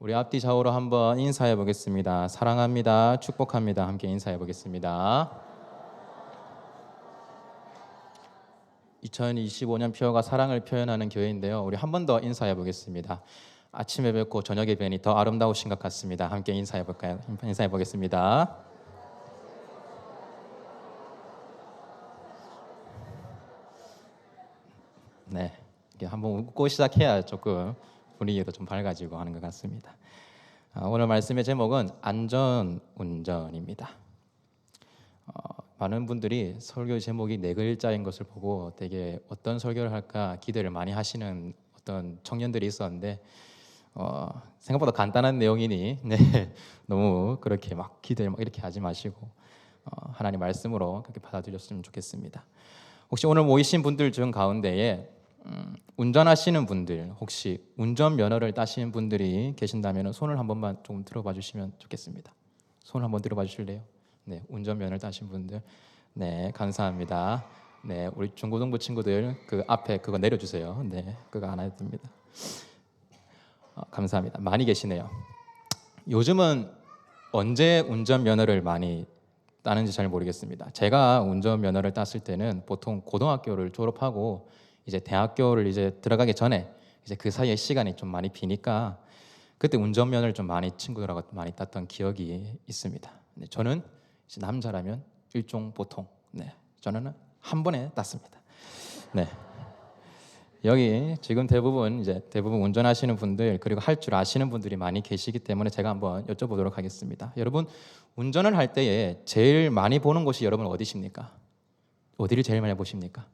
우리 앞뒤 좌우로 한번 인사해 보겠습니다. 사랑합니다. 축복합니다. 함께 인사해 보겠습니다. 2025년 표어가 사랑을 표현하는 교회인데요. 우리 한 번 더 인사해 보겠습니다. 아침에 뵙고 저녁에 뵈니 더 아름다우신 것 같습니다. 함께 인사해 볼까요? 인사해 보겠습니다. 네, 이렇게 한번 웃고 시작해야 조금 분위기도 좀 밝아지고 하는 것 같습니다. 오늘 말씀의 제목은 안전운전입니다. 많은 분들이 설교 제목이 네 글자인 것을 보고 되게 어떤 설교를 할까 기대를 많이 하시는 어떤 청년들이 있었는데 생각보다 간단한 내용이니 너무 그렇게 막 기대를 막 이렇게 하지 마시고 하나님 말씀으로 그렇게 받아들였으면 좋겠습니다. 혹시 오늘 모이신 분들 중 가운데에 운전하시는 분들, 혹시 운전면허를 따시는 분들이 계신다면 손을 한 번만 좀 들어봐 주시면 좋겠습니다. 손을 한번 들어봐 주실래요? 네, 운전면허를 따신 분들. 네, 감사합니다. 네, 우리 중고등부 친구들 그 앞에 그거 내려주세요. 네, 그거 안 해도 됩니다. 감사합니다. 많이 계시네요. 요즘은 언제 운전면허를 많이 따는지 잘 모르겠습니다. 제가 운전면허를 땄을 때는 보통 고등학교를 졸업하고 이제 대학교를 이제 들어가기 전에 이제 그 사이에 시간이 좀 많이 비니까 그때 운전면허를 좀 많이 친구들하고 많이 땄던 기억이 있습니다. 네, 저는 이제 남자라면 일종 보통, 저는 한 번에 땄습니다. 네. 여기 지금 대부분 운전하시는 분들 그리고 할 줄 아시는 분들이 많이 계시기 때문에 제가 한번 여쭤보도록 하겠습니다. 여러분 운전을 할 때에 제일 많이 보는 곳이 여러분 어디십니까? 어디를 제일 많이 보십니까?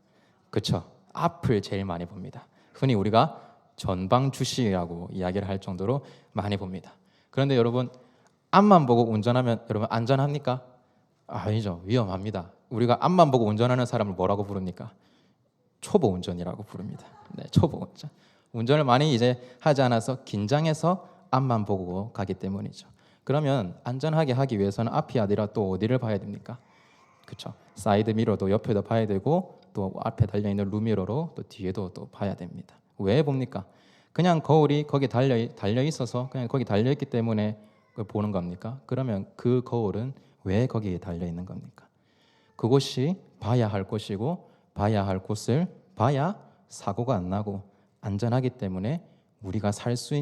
그렇죠. 앞을 제일 많이 봅니다. 흔히 우리가 전방 주시라고 이야기를 할 정도로 많이 봅니다. 그런데 여러분 앞만 보고 운전하면 여러분 안전합니까? 아니죠. 위험합니다. 우리가 앞만 보고 운전하는 사람을 뭐라고 부릅니까? 초보 운전이라고 부릅니다. 네, 초보 운전. 운전을 많이 이제 하지 않아서 긴장해서 앞만 보고 가기 때문이죠. 그러면 안전하게 하기 위해서는 앞이 아니라 또 어디를 봐야 됩니까? 그렇죠. 사이드 미러도 옆에도 봐야 되고 또 앞에 달려 있는 루미러로 또 뒤에도 또 봐야 됩니다. 왜 봅니까? 그냥 거울이 거기 달려 있어서 그냥 거기 달려 있기 때문에 그걸 보는 겁니까? 그러면 그 거울은 왜 거기에 달려 있는 겁니까? 그곳이 봐야 할 곳이고 봐야 할 곳을 봐야 사고가 안 나고 안전하기 때문에 우리가 살 수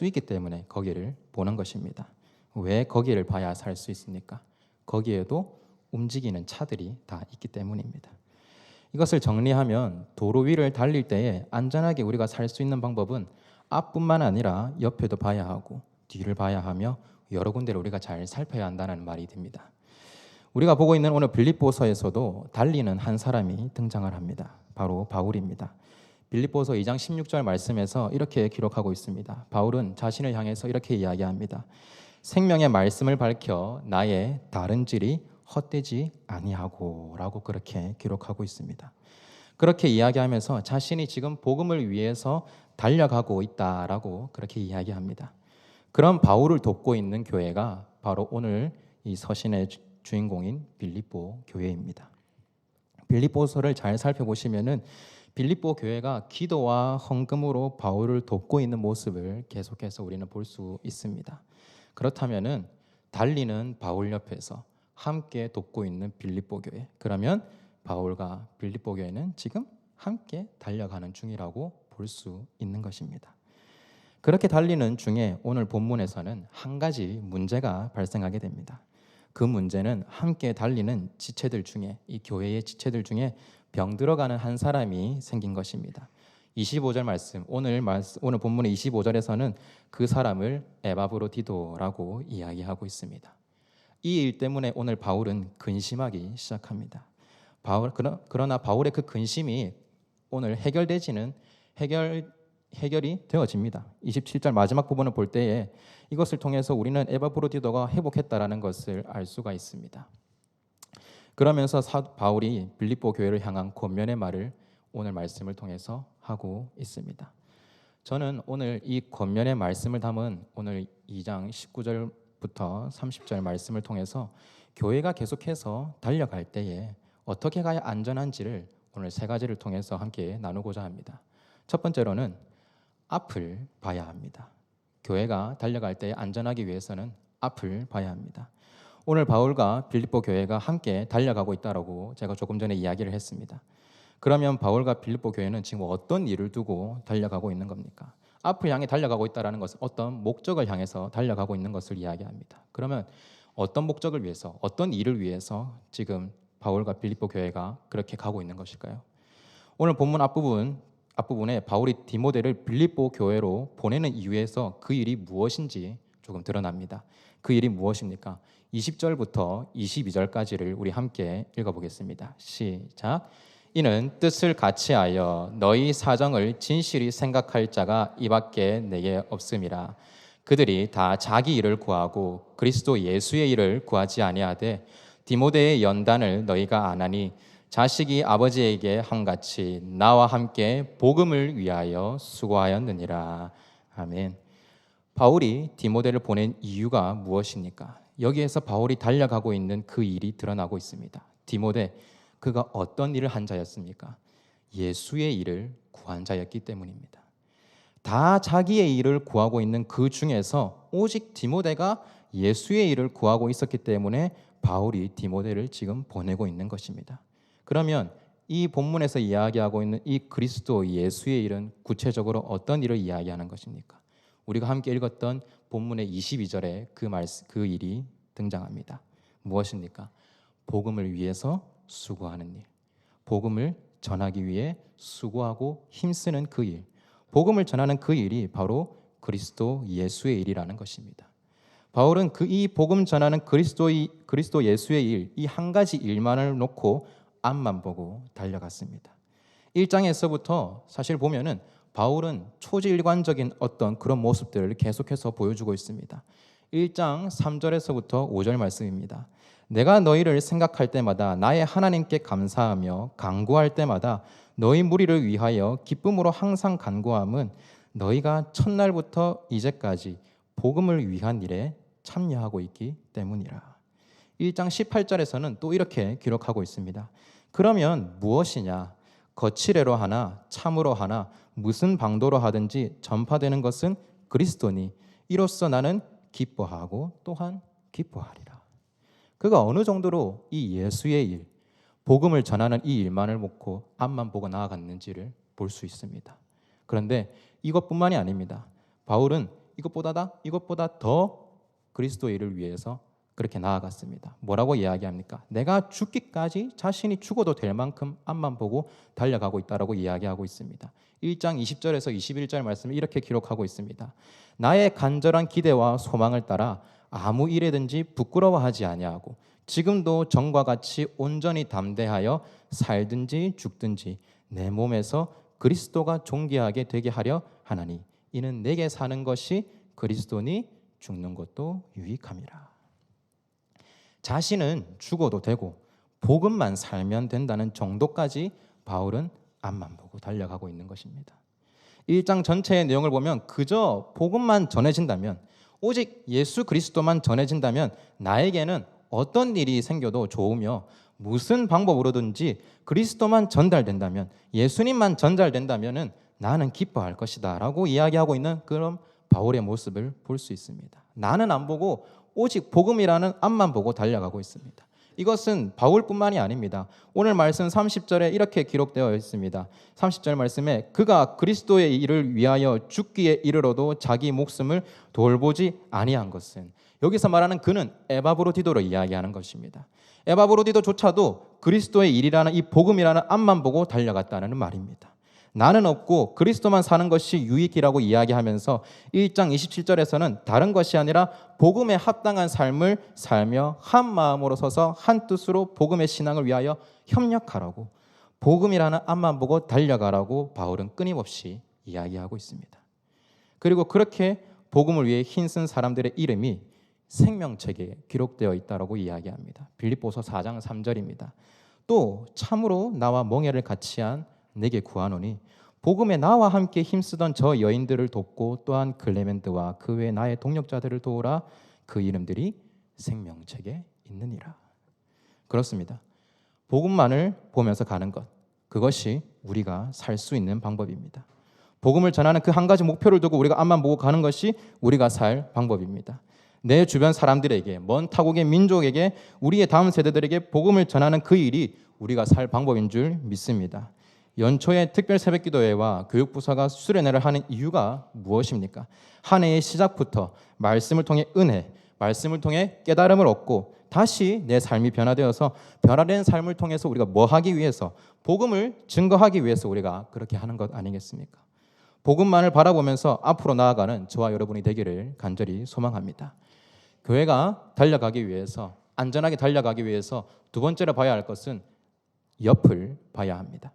있기 때문에 거기를 보는 것입니다. 왜 거기를 봐야 살 수 있습니까? 거기에도 움직이는 차들이 다 있기 때문입니다. 이것을 정리하면 도로 위를 달릴 때에 안전하게 우리가 살 수 있는 방법은 앞뿐만 아니라 옆에도 봐야 하고 뒤를 봐야 하며 여러 군데를 우리가 잘 살펴야 한다는 말이 됩니다. 우리가 보고 있는 오늘 빌립보서에서도 달리는 한 사람이 등장을 합니다. 바로 바울입니다. 빌립보서 2장 16절 말씀에서 이렇게 기록하고 있습니다. 바울은 자신을 향해서 이렇게 이야기합니다. 생명의 말씀을 밝혀 나의 다른 질이 헛되지 아니하고 라고 그렇게 기록하고 있습니다. 그렇게 이야기하면서 자신이 지금 복음을 위해서 달려가고 있다라고 그렇게 이야기합니다. 그런 바울을 돕고 있는 교회가 바로 오늘 이 서신의 주인공인 빌립보 교회입니다. 빌립보서를 잘 살펴보시면은 빌립보 교회가 기도와 헌금으로 바울을 돕고 있는 모습을 계속해서 우리는 볼 수 있습니다. 그렇다면은 달리는 바울 옆에서 함께 돕고 있는 빌립보 교회, 그러면 바울과 빌립보 교회는 지금 함께 달려가는 중이라고 볼 수 있는 것입니다. 그렇게 달리는 중에 오늘 본문에서는 한 가지 문제가 발생하게 됩니다. 그 문제는 함께 달리는 지체들 중에, 이 교회의 지체들 중에 병들어가는 한 사람이 생긴 것입니다. 25절 말씀, 오늘 본문의 25절에서는 그 사람을 에바브로디도라고 이야기하고 있습니다. 이 일 때문에 오늘 바울은 근심하기 시작합니다. 그러나 바울의 그 근심이 오늘 해결이 되어집니다. 27절 마지막 부분을 볼 때에 이것을 통해서 우리는 에바브로디도가 회복했다라는 것을 알 수가 있습니다. 그러면서 바울이 빌립보 교회를 향한 권면의 말을 오늘 말씀을 통해서 하고 있습니다. 저는 오늘 이 권면의 말씀을 담은 오늘 2장 19절부터 30절 말씀을 통해서 교회가 계속해서 달려갈 때에 어떻게 가야 안전한지를 오늘 세 가지를 통해서 함께 나누고자 합니다. 첫 번째로는 앞을 봐야 합니다. 교회가 달려갈 때 안전하기 위해서는 앞을 봐야 합니다. 오늘 바울과 빌립보 교회가 함께 달려가고 있다라고 제가 조금 전에 이야기를 했습니다. 그러면 바울과 빌립보 교회는 지금 어떤 일을 두고 달려가고 있는 겁니까? 앞을 향해 달려가고 있다는 것은 어떤 목적을 향해서 달려가고 있는 것을 이야기합니다. 그러면 어떤 목적을 위해서, 어떤 일을 위해서 지금 바울과 빌립보 교회가 그렇게 가고 있는 것일까요? 오늘 본문 앞부분에 바울이 디모데를 빌립보 교회로 보내는 이유에서 그 일이 무엇인지 조금 드러납니다. 그 일이 무엇입니까? 20절부터 22절까지를 우리 함께 읽어보겠습니다. 시작. 이는 뜻을 같이하여 너희 사정을 진실히 생각할 자가 이밖에 내게 없음이라. 그들이 다 자기 일을 구하고 그리스도 예수의 일을 구하지 아니하되 디모데의 연단을 너희가 아나니 자식이 아버지에게 함같이 나와 함께 복음을 위하여 수고하였느니라. 아멘. 바울이 디모데를 보낸 이유가 무엇입니까? 여기에서 바울이 달려가고 있는 그 일이 드러나고 있습니다. 디모데, 그가 어떤 일을 한 자였습니까? 예수의 일을 구한 자였기 때문입니다. 다 자기의 일을 구하고 있는 그 중에서 오직 디모데가 예수의 일을 구하고 있었기 때문에 바울이 디모데를 지금 보내고 있는 것입니다. 그러면 이 본문에서 이야기하고 있는 이 그리스도 예수의 일은 구체적으로 어떤 일을 이야기하는 것입니까? 우리가 함께 읽었던 본문의 22절에 그 일이 등장합니다. 무엇입니까? 복음을 위해서 수고하는 일, 복음을 전하기 위해 수고하고 힘쓰는 그 일, 복음을 전하는 그 일이 바로 그리스도 예수의 일이라는 것입니다. 바울은 이 복음 전하는 그리스도 예수의 일, 이 한 가지 일만을 놓고 앞만 보고 달려갔습니다. 1장에서부터 사실 보면은 바울은 초지일관적인 어떤 그런 모습들을 계속해서 보여주고 있습니다. 1장 3절에서부터 5절 말씀입니다. 내가 너희를 생각할 때마다 나의 하나님께 감사하며 간구할 때마다 너희 무리를 위하여 기쁨으로 항상 간구함은 너희가 첫날부터 이제까지 복음을 위한 일에 참여하고 있기 때문이라. 1장 18절에서는 또 이렇게 기록하고 있습니다. 그러면 무엇이냐? 거칠애로 하나 참으로 하나 무슨 방도로 하든지 전파되는 것은 그리스도니 이로써 나는 기뻐하고 또한 기뻐하리라. 그가 어느 정도로 이 예수의 일, 복음을 전하는 이 일만을 놓고 앞만 보고 나아갔는지를 볼 수 있습니다. 그런데 이것뿐만이 아닙니다. 바울은 이것보다 더 그리스도의 일을 위해서 그렇게 나아갔습니다. 뭐라고 이야기합니까? 내가 죽기까지 자신이 죽어도 될 만큼 앞만 보고 달려가고 있다라고 이야기하고 있습니다. 1장 20절에서 21절 말씀을 이렇게 기록하고 있습니다. 나의 간절한 기대와 소망을 따라 아무 일에든지 부끄러워하지 아니하고 지금도 전과 같이 온전히 담대하여 살든지 죽든지 내 몸에서 그리스도가 존귀하게 되게 하려 하나니 이는 내게 사는 것이 그리스도니 죽는 것도 유익함이라. 자신은 죽어도 되고 복음만 살면 된다는 정도까지 바울은 앞만 보고 달려가고 있는 것입니다. 1장 전체의 내용을 보면 그저 복음만 전해진다면, 오직 예수 그리스도만 전해진다면 나에게는 어떤 일이 생겨도 좋으며 무슨 방법으로든지 그리스도만 전달된다면, 예수님만 전달된다면 나는 기뻐할 것이다 라고 이야기하고 있는 그런 바울의 모습을 볼 수 있습니다. 나는 안 보고 오직 복음이라는 앞만 보고 달려가고 있습니다. 이것은 바울뿐만이 아닙니다. 오늘 말씀 30절에 이렇게 기록되어 있습니다. 30절 말씀에 그가 그리스도의 일을 위하여 죽기에 이르러도 자기 목숨을 돌보지 아니한 것은, 여기서 말하는 그는 에바브로디도로 이야기하는 것입니다. 에바브로디도조차도 그리스도의 일이라는 이 복음이라는 앞만 보고 달려갔다는 말입니다. 나는 없고 그리스도만 사는 것이 유익이라고 이야기하면서 1장 27절에서는 다른 것이 아니라 복음에 합당한 삶을 살며 한 마음으로 서서 한 뜻으로 복음의 신앙을 위하여 협력하라고, 복음이라는 앞만 보고 달려가라고 바울은 끊임없이 이야기하고 있습니다. 그리고 그렇게 복음을 위해 힘쓴 사람들의 이름이 생명책에 기록되어 있다고 이야기합니다. 빌립보서 4장 3절입니다. 또 참으로 나와 멍에를 같이 한 내게 구하노니 복음에 나와 함께 힘쓰던 저 여인들을 돕고 또한 클레멘트와 그 외 나의 동역자들을 도우라. 그 이름들이 생명책에 있느니라. 그렇습니다. 복음만을 보면서 가는 것, 그것이 우리가 살 수 있는 방법입니다. 복음을 전하는 그 한 가지 목표를 두고 우리가 앞만 보고 가는 것이 우리가 살 방법입니다. 내 주변 사람들에게, 먼 타국의 민족에게, 우리의 다음 세대들에게 복음을 전하는 그 일이 우리가 살 방법인 줄 믿습니다. 연초에 특별 새벽기도회와 교육부서가 수련회를 하는 이유가 무엇입니까? 한 해의 시작부터 말씀을 통해 은혜, 말씀을 통해 깨달음을 얻고 다시 내 삶이 변화되어서 변화된 삶을 통해서 우리가 뭐 하기 위해서, 복음을 증거하기 위해서 우리가 그렇게 하는 것 아니겠습니까? 복음만을 바라보면서 앞으로 나아가는 저와 여러분이 되기를 간절히 소망합니다. 교회가 달려가기 위해서, 안전하게 달려가기 위해서 두 번째로 봐야 할 것은 옆을 봐야 합니다.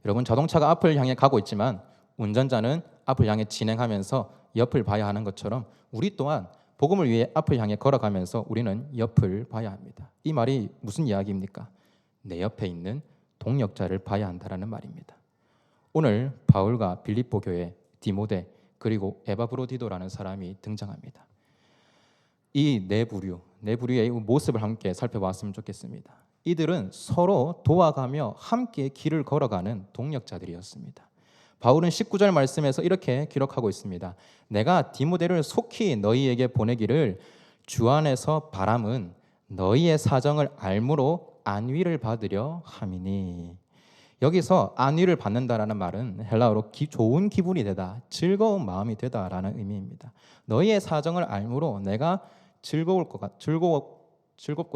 여러분, 자동차가 앞을 향해 가고 있지만 운전자는 앞을 향해 진행하면서 옆을 봐야 하는 것처럼 우리 또한 복음을 위해 앞을 향해 걸어가면서 우리는 옆을 봐야 합니다. 이 말이 무슨 이야기입니까? 내 옆에 있는 동역자를 봐야 한다는 말입니다. 오늘 바울과 빌립보 교회, 디모데, 그리고 에바브로디도라는 사람이 등장합니다. 이 네 부류의 모습을 함께 살펴봤으면 좋겠습니다. 이들은 서로 도와가며 함께 길을 걸어가는 동역자들이었습니다. 바울은 19절 말씀에서 이렇게 기록하고 있습니다. 내가 디모데를 속히 너희에게 보내기를 주 안에서 바람은 너희의 사정을 알므로 안위를 받으려 함이니. 여기서 안위를 받는다라는 말은 헬라어로 좋은 기분이 되다, 즐거운 마음이 되다라는 의미입니다. 너희의 사정을 알므로 내가 즐겁고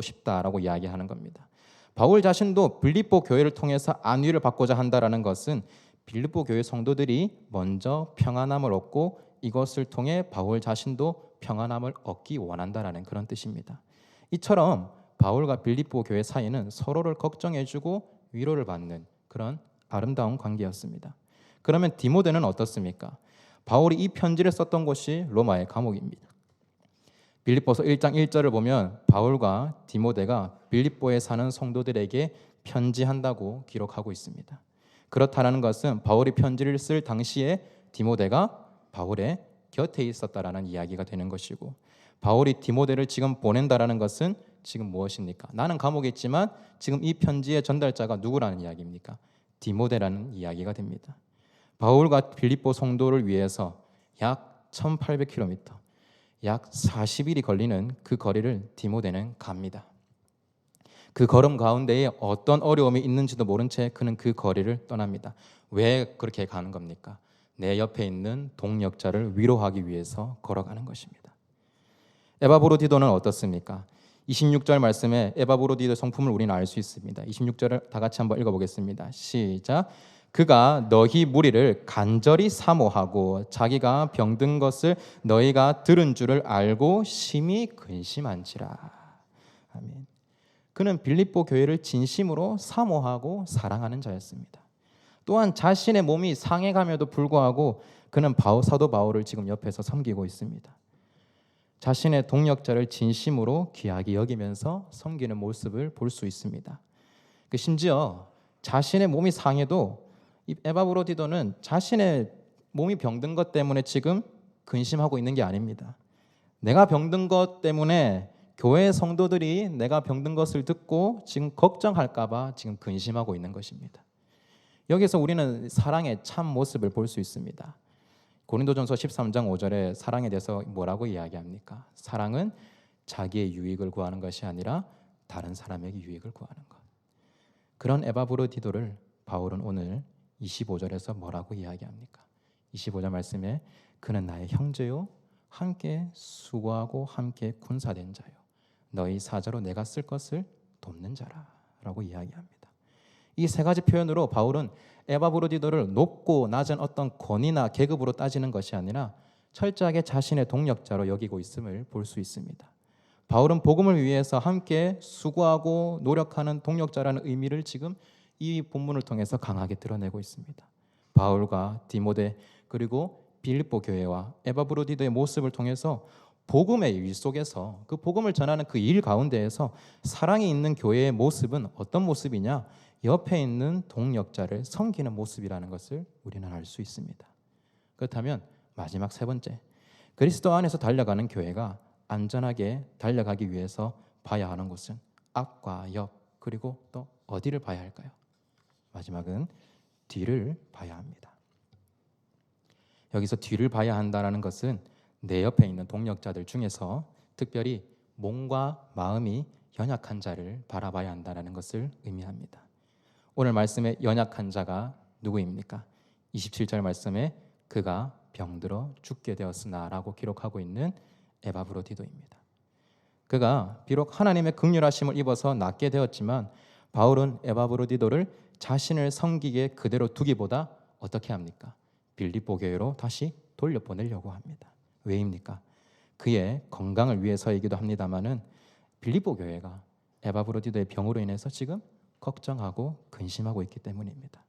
싶다라고 이야기하는 겁니다. 바울 자신도 빌립보 교회를 통해서 안위를 받고자 한다라는 것은 빌립보 교회 성도들이 먼저 평안함을 얻고 이것을 통해 바울 자신도 평안함을 얻기 원한다라는 그런 뜻입니다. 이처럼 바울과 빌립보 교회 사이는 서로를 걱정해주고 위로를 받는 그런 아름다운 관계였습니다. 그러면 디모데는 어떻습니까? 바울이 이 편지를 썼던 곳이 로마의 감옥입니다. 빌립보서 1장 1절을 보면 바울과 디모데가 빌립보에 사는 성도들에게 편지한다고 기록하고 있습니다. 그렇다는 것은 바울이 편지를 쓸 당시에 디모데가 바울의 곁에 있었다라는 이야기가 되는 것이고, 바울이 디모데를 지금 보낸다라는 것은 지금 무엇입니까? 나는 감옥에 있지만 지금 이 편지의 전달자가 누구라는 이야기입니까? 디모데라는 이야기가 됩니다. 바울과 빌립보 성도를 위해서 약 1800km, 약 40일이 걸리는 그 거리를 디모데는 갑니다. 그 걸음 가운데에 어떤 어려움이 있는지도 모른 채 그는 그 거리를 떠납니다. 왜 그렇게 가는 겁니까? 내 옆에 있는 동역자를 위로하기 위해서 걸어가는 것입니다. 에바브로디도는 어떻습니까? 26절 말씀에 에바브로디도 성품을 우리는 알 수 있습니다. 26절을 다 같이 한번 읽어보겠습니다. 시작. 그가 너희 무리를 간절히 사모하고 자기가 병든 것을 너희가 들은 줄을 알고 심히 근심한지라. 아멘. 그는 빌립보 교회를 진심으로 사모하고 사랑하는 자였습니다. 또한 자신의 몸이 상해감에도 불구하고 그는 사도 바울을 지금 옆에서 섬기고 있습니다. 자신의 동역자를 진심으로 귀하게 여기면서 섬기는 모습을 볼 수 있습니다. 심지어 자신의 몸이 상해도 이 에바브로디도는 자신의 몸이 병든 것 때문에 지금 근심하고 있는 게 아닙니다. 내가 병든 것 때문에 교회 성도들이 내가 병든 것을 듣고 지금 걱정할까 봐 지금 근심하고 있는 것입니다. 여기서 우리는 사랑의 참 모습을 볼 수 있습니다. 고린도전서 13장 5절에 사랑에 대해서 뭐라고 이야기합니까? 사랑은 자기의 유익을 구하는 것이 아니라 다른 사람에게 유익을 구하는 것. 그런 에바브로디도를 바울은 오늘 25절에서 뭐라고 이야기합니까? 25절 말씀에 그는 나의 형제요 함께 수고하고 함께 군사된 자요 너희 사자로 내가 쓸 것을 돕는 자라라고 이야기합니다. 이 세 가지 표현으로 바울은 에바브로디도를 높고 낮은 어떤 권위나 계급으로 따지는 것이 아니라 철저하게 자신의 동역자로 여기고 있음을 볼 수 있습니다. 바울은 복음을 위해서 함께 수고하고 노력하는 동역자라는 의미를 지금 이 본문을 통해서 강하게 드러내고 있습니다. 바울과 디모데 그리고 빌립보 교회와 에바브로디도의 모습을 통해서 복음의 일 속에서 그 복음을 전하는 그 일 가운데에서 사랑이 있는 교회의 모습은 어떤 모습이냐? 옆에 있는 동역자를 섬기는 모습이라는 것을 우리는 알 수 있습니다. 그렇다면 마지막 세 번째, 그리스도 안에서 달려가는 교회가 안전하게 달려가기 위해서 봐야 하는 곳은 앞과 옆 그리고 또 어디를 봐야 할까요? 마지막은 뒤를 봐야 합니다. 여기서 뒤를 봐야 한다는 것은 내 옆에 있는 동역자들 중에서 특별히 몸과 마음이 연약한 자를 바라봐야 한다는 것을 의미합니다. 오늘 말씀의 연약한 자가 누구입니까? 27절 말씀에 그가 병들어 죽게 되었으나 라고 기록하고 있는 에바브로디도입니다. 그가 비록 하나님의 긍휼하심을 입어서 낫게 되었지만 바울은 에바브로디도를 자신을 섬기게 그대로 두기보다 어떻게 합니까? 빌립보 교회로 다시 돌려보내려고 합니다. 왜입니까? 그의 건강을 위해서이기도 합니다마는 빌립보 교회가 에바브로디도의 병으로 인해서 지금 걱정하고 근심하고 있기 때문입니다.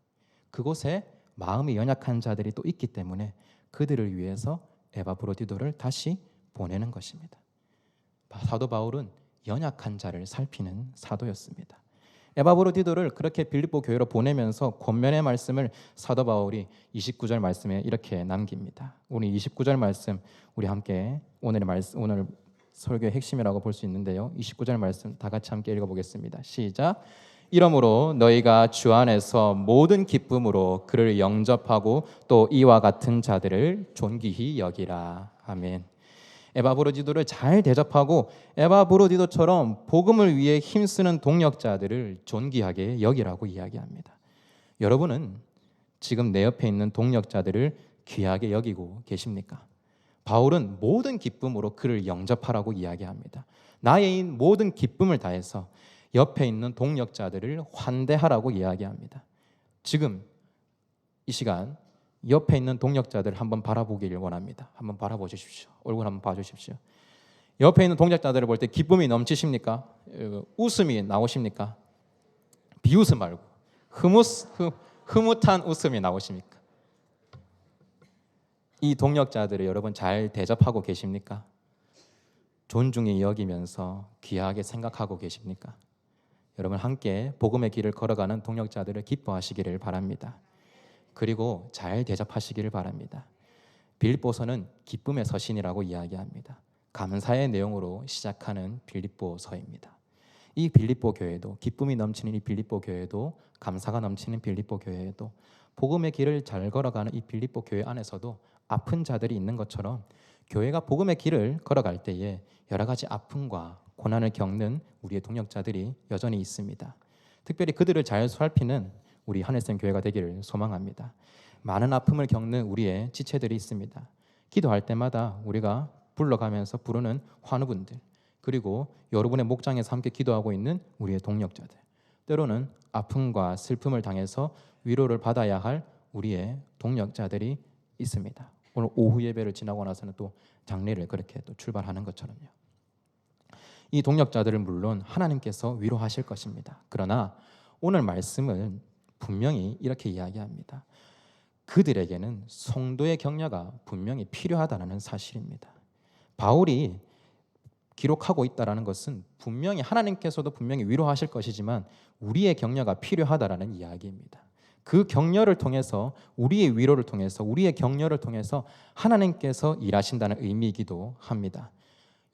그곳에 마음이 연약한 자들이 또 있기 때문에 그들을 위해서 에바브로디도를 다시 보내는 것입니다. 사도 바울은 연약한 자를 살피는 사도였습니다. 에바브로디도를 그렇게 빌립보 교회로 보내면서 권면의 말씀을 사도 바울이 29절 말씀에 이렇게 남깁니다. 오늘 29절 말씀 우리 함께 오늘 설교의 핵심이라고 볼 수 있는데요. 29절 말씀 다 같이 함께 읽어보겠습니다. 시작. 이러므로 너희가 주 안에서 모든 기쁨으로 그를 영접하고 또 이와 같은 자들을 존귀히 여기라. 아멘. 에바브로디도를 잘 대접하고 에바브로디도처럼 복음을 위해 힘쓰는 동역자들을 존귀하게 여기라고 이야기합니다. 여러분은 지금 내 옆에 있는 동역자들을 귀하게 여기고 계십니까? 바울은 모든 기쁨으로 그를 영접하라고 이야기합니다. 나의 모든 기쁨을 다해서 옆에 있는 동역자들을 환대하라고 이야기합니다. 지금 이 시간 옆에 있는 동역자들 한번 바라보기를 원합니다. 한번 바라보십시오. 얼굴 한번 봐주십시오. 옆에 있는 동역자들을 볼 때 기쁨이 넘치십니까? 웃음이 나오십니까? 비웃음 말고 흐뭇한 웃음이 나오십니까? 이 동역자들을 여러분 잘 대접하고 계십니까? 존중히 여기면서 귀하게 생각하고 계십니까? 여러분 함께 복음의 길을 걸어가는 동역자들을 기뻐하시기를 바랍니다. 그리고 잘 대접하시기를 바랍니다. 빌립보서는 기쁨의 서신이라고 이야기합니다. 감사의 내용으로 시작하는 빌립보서입니다. 이 빌립보 교회도 기쁨이 넘치는 이 빌립보 교회도 감사가 넘치는 빌립보 교회에도 복음의 길을 잘 걸어가는 이 빌립보 교회 안에서도 아픈 자들이 있는 것처럼 교회가 복음의 길을 걸어갈 때에 여러 가지 아픔과 고난을 겪는 우리의 동역자들이 여전히 있습니다. 특별히 그들을 잘 살피는 우리 하늘샘 교회가 되기를 소망합니다. 많은 아픔을 겪는 우리의 지체들이 있습니다. 기도할 때마다 우리가 불러가면서 부르는 환우분들, 그리고 여러분의 목장에서 함께 기도하고 있는 우리의 동역자들, 때로는 아픔과 슬픔을 당해서 위로를 받아야 할 우리의 동역자들이 있습니다. 오늘 오후 예배를 지나고 나서는 또 장례를 그렇게 또 출발하는 것처럼요. 이 동역자들을 물론 하나님께서 위로하실 것입니다. 그러나 오늘 말씀은 분명히 이렇게 이야기합니다. 그들에게는 성도의 격려가 분명히 필요하다는 사실입니다. 바울이 기록하고 있다는 것은 분명히 하나님께서도 분명히 위로하실 것이지만 우리의 격려가 필요하다는 이야기입니다. 그 격려를 통해서 우리의 위로를 통해서 우리의 격려를 통해서 하나님께서 일하신다는 의미이기도 합니다.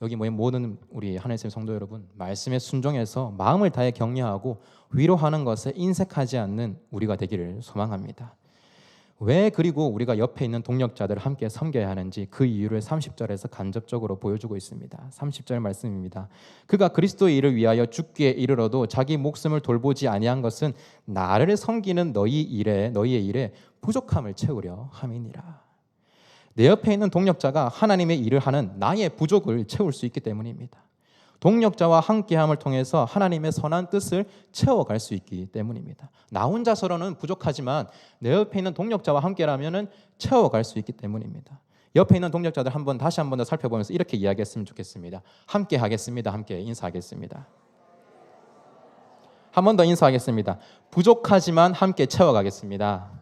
여기 모인 모든 우리 하늘의 성도 여러분, 말씀에 순종해서 마음을 다해 격려하고 위로하는 것에 인색하지 않는 우리가 되기를 소망합니다. 왜 그리고 우리가 옆에 있는 동역자들을 함께 섬겨야 하는지 그 이유를 30절에서 간접적으로 보여주고 있습니다. 30절 말씀입니다. 그가 그리스도의 일을 위하여 죽기에 이르러도 자기 목숨을 돌보지 아니한 것은 나를 섬기는 너희의 일에 부족함을 채우려 함이니라. 내 옆에 있는 동역자가 하나님의 일을 하는 나의 부족을 채울 수 있기 때문입니다. 동역자와 함께함을 통해서 하나님의 선한 뜻을 채워갈 수 있기 때문입니다. 나 혼자서로는 부족하지만 내 옆에 있는 동역자와 함께라면 채워갈 수 있기 때문입니다. 옆에 있는 동역자들 다시 한 번 더 살펴보면서 이렇게 이야기했으면 좋겠습니다. 함께 하겠습니다. 함께 인사하겠습니다. 한 번 더 인사하겠습니다. 부족하지만 함께 채워가겠습니다.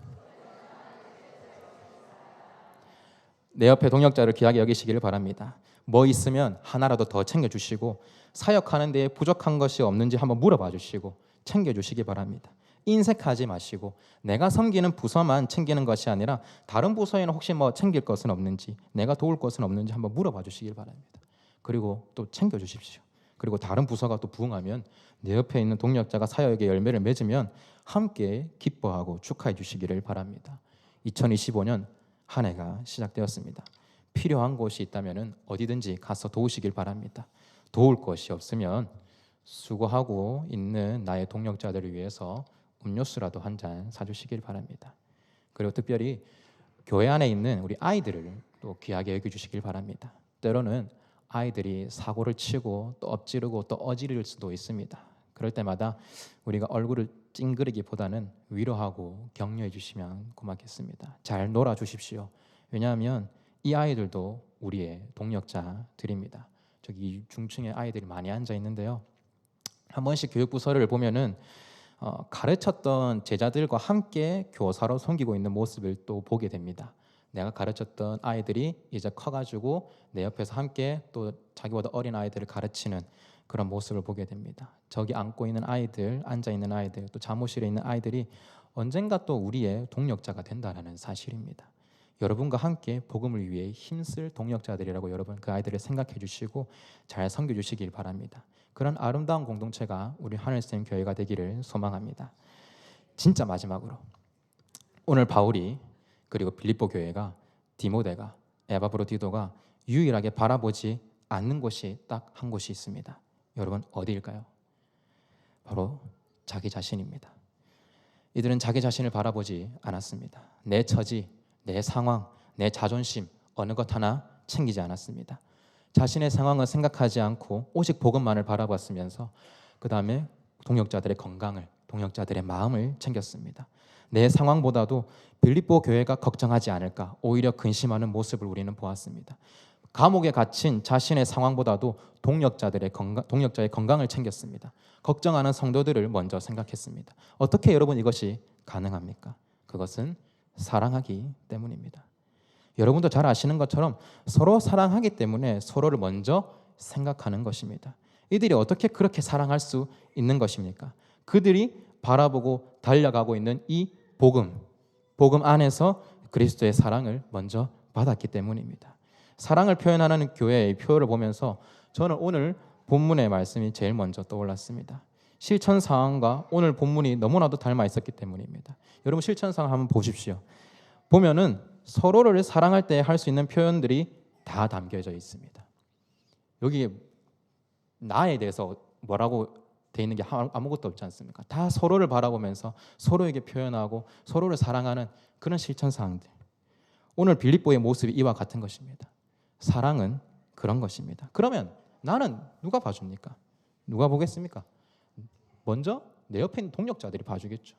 내 옆에 동역자를 귀하게 여기시기를 바랍니다. 뭐 있으면 하나라도 더 챙겨주시고 사역하는 데에 부족한 것이 없는지 한번 물어봐 주시고 챙겨주시기 바랍니다. 인색하지 마시고 내가 섬기는 부서만 챙기는 것이 아니라 다른 부서에는 혹시 뭐 챙길 것은 없는지 내가 도울 것은 없는지 한번 물어봐 주시길 바랍니다. 그리고 또 챙겨주십시오. 그리고 다른 부서가 또 부응하면 내 옆에 있는 동역자가 사역의 열매를 맺으면 함께 기뻐하고 축하해 주시기를 바랍니다. 2025년 한 해가 시작되었습니다. 필요한 곳이 있다면 어디든지 가서 도우시길 바랍니다. 도울 것이 없으면 수고하고 있는 나의 동역자들을 위해서 음료수라도 한 잔 사주시길 바랍니다. 그리고 특별히 교회 안에 있는 우리 아이들을 또 귀하게 여겨주시길 바랍니다. 때로는 아이들이 사고를 치고 또 엎지르고 또 어지를 수도 있습니다. 그럴 때마다 우리가 얼굴을 찡그리기보다는 위로하고 격려해 주시면 고맙겠습니다. 잘 놀아주십시오. 왜냐하면 이 아이들도 우리의 동역자들입니다. 저기 중층에 아이들이 많이 앉아 있는데요. 한 번씩 교육부서를 보면은 가르쳤던 제자들과 함께 교사로 섬기고 있는 모습을 또 보게 됩니다. 내가 가르쳤던 아이들이 이제 커가지고 내 옆에서 함께 또 자기보다 어린 아이들을 가르치는 그런 모습을 보게 됩니다. 저기 앉고 있는 아이들, 앉아 있는 아이들, 또 사무실에 있는 아이들이 언젠가 또 우리의 동역자가 된다는 사실입니다. 여러분과 함께 복음을 위해 힘쓸 동역자들이라고 여러분 그 아이들을 생각해 주시고 잘 섬겨 주시길 바랍니다. 그런 아름다운 공동체가 우리 하늘샘 교회가 되기를 소망합니다. 진짜 마지막으로 오늘 바울이 그리고 빌립보 교회가 디모데가 에바브로디도가 유일하게 바라보지 않는 곳이 딱 한 곳이 있습니다. 여러분 어디일까요? 바로 자기 자신입니다. 이들은 자기 자신을 바라보지 않았습니다. 내 처지, 내 상황, 내 자존심 어느 것 하나 챙기지 않았습니다. 자신의 상황을 생각하지 않고 오직 복음만을 바라봤으면서 그 다음에 동역자들의 건강을, 동역자들의 마음을 챙겼습니다. 내 상황보다도 빌립보 교회가 걱정하지 않을까 오히려 근심하는 모습을 우리는 보았습니다. 감옥에 갇힌 자신의 상황보다도 동역자의 건강을 챙겼습니다. 걱정하는 성도들을 먼저 생각했습니다. 어떻게 여러분 이것이 가능합니까? 그것은 사랑하기 때문입니다. 여러분도 잘 아시는 것처럼 서로 사랑하기 때문에 서로를 먼저 생각하는 것입니다. 이들이 어떻게 그렇게 사랑할 수 있는 것입니까? 그들이 바라보고 달려가고 있는 이 복음 안에서 그리스도의 사랑을 먼저 받았기 때문입니다. 사랑을 표현하는 교회의 표를 보면서 저는 오늘 본문의 말씀이 제일 먼저 떠올랐습니다. 실천 상황과 오늘 본문이 너무나도 닮아 있었기 때문입니다. 여러분 실천 상황 한번 보십시오. 보면은 서로를 사랑할 때 할 수 있는 표현들이 다 담겨져 있습니다. 여기 나에 대해서 뭐라고 돼 있는 게 아무것도 없지 않습니까? 다 서로를 바라보면서 서로에게 표현하고 서로를 사랑하는 그런 실천 사항들. 오늘 빌립보의 모습이 이와 같은 것입니다. 사랑은 그런 것입니다. 그러면 나는 누가 봐줍니까? 누가 보겠습니까? 먼저 내 옆에 있는 동역자들이 봐주겠죠.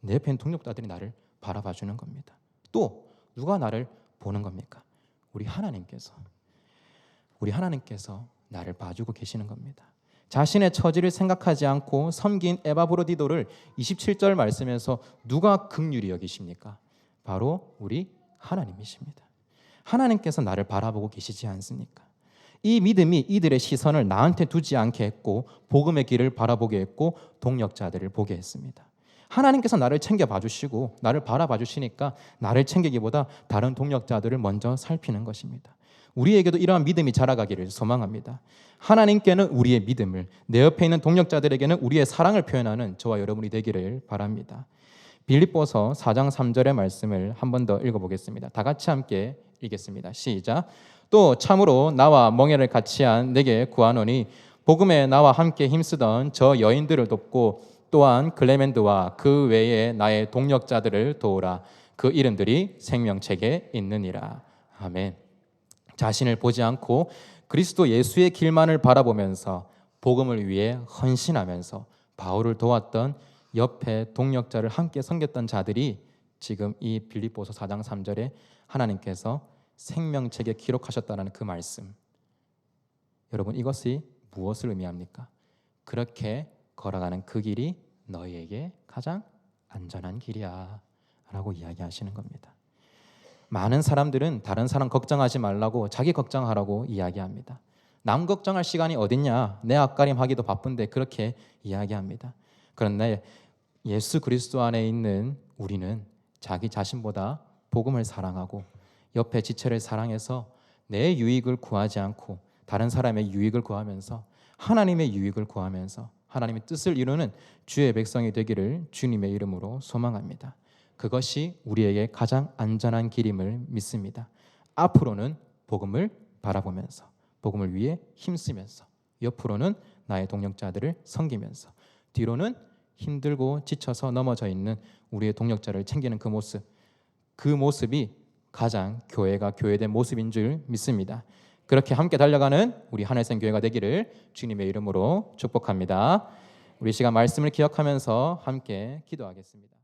내 옆에 있는 동역자들이 나를 바라봐주는 겁니다. 또 누가 나를 보는 겁니까? 우리 하나님께서 나를 봐주고 계시는 겁니다. 자신의 처지를 생각하지 않고 섬긴 에바브로디도를 27절 말씀에서 누가 긍휼히 여기십니까? 바로 우리 하나님이십니다. 하나님께서 나를 바라보고 계시지 않습니까? 이 믿음이 이들의 시선을 나한테 두지 않게 했고 복음의 길을 바라보게 했고 동역자들을 보게 했습니다. 하나님께서 나를 챙겨봐 주시고 나를 바라봐 주시니까 나를 챙기기보다 다른 동역자들을 먼저 살피는 것입니다. 우리에게도 이러한 믿음이 자라가기를 소망합니다. 하나님께는 우리의 믿음을, 내 옆에 있는 동역자들에게는 우리의 사랑을 표현하는 저와 여러분이 되기를 바랍니다. 빌립보서 4장 3절의 말씀을 한 번 더 읽어보겠습니다. 다 같이 함께 읽겠습니다. 시작. 또 참으로 나와 멍에를 같이 한 내게 구하노니 복음에 나와 함께 힘쓰던 저 여인들을 돕고 또한 클레멘드와 그 외에 나의 동역자들을 도우라. 그 이름들이 생명책에 있느니라. 아멘. 자신을 보지 않고 그리스도 예수의 길만을 바라보면서 복음을 위해 헌신하면서 바울을 도왔던 옆에 동역자를 함께 섬겼던 자들이 지금 이 빌립보서 4장 3절에 하나님께서 생명책에 기록하셨다는 그 말씀, 여러분 이것이 무엇을 의미합니까? 그렇게 걸어가는 그 길이 너희에게 가장 안전한 길이야 라고 이야기하시는 겁니다. 많은 사람들은 다른 사람 걱정하지 말라고 자기 걱정하라고 이야기합니다. 남 걱정할 시간이 어딨냐, 내 앞가림 하기도 바쁜데 그렇게 이야기합니다. 그런데 예수 그리스도 안에 있는 우리는 자기 자신보다 복음을 사랑하고 옆에 지체를 사랑해서 내 유익을 구하지 않고 다른 사람의 유익을 구하면서 하나님의 유익을 구하면서 하나님의 뜻을 이루는 주의 백성이 되기를 주님의 이름으로 소망합니다. 그것이 우리에게 가장 안전한 길임을 믿습니다. 앞으로는 복음을 바라보면서 복음을 위해 힘쓰면서 옆으로는 나의 동역자들을 섬기면서 뒤로는 힘들고 지쳐서 넘어져 있는 우리의 동역자를 챙기는 그 모습이 가장 교회가 교회된 모습인 줄 믿습니다. 그렇게 함께 달려가는 우리 하늘생 교회가 되기를 주님의 이름으로 축복합니다. 우리 시간 말씀을 기억하면서 함께 기도하겠습니다.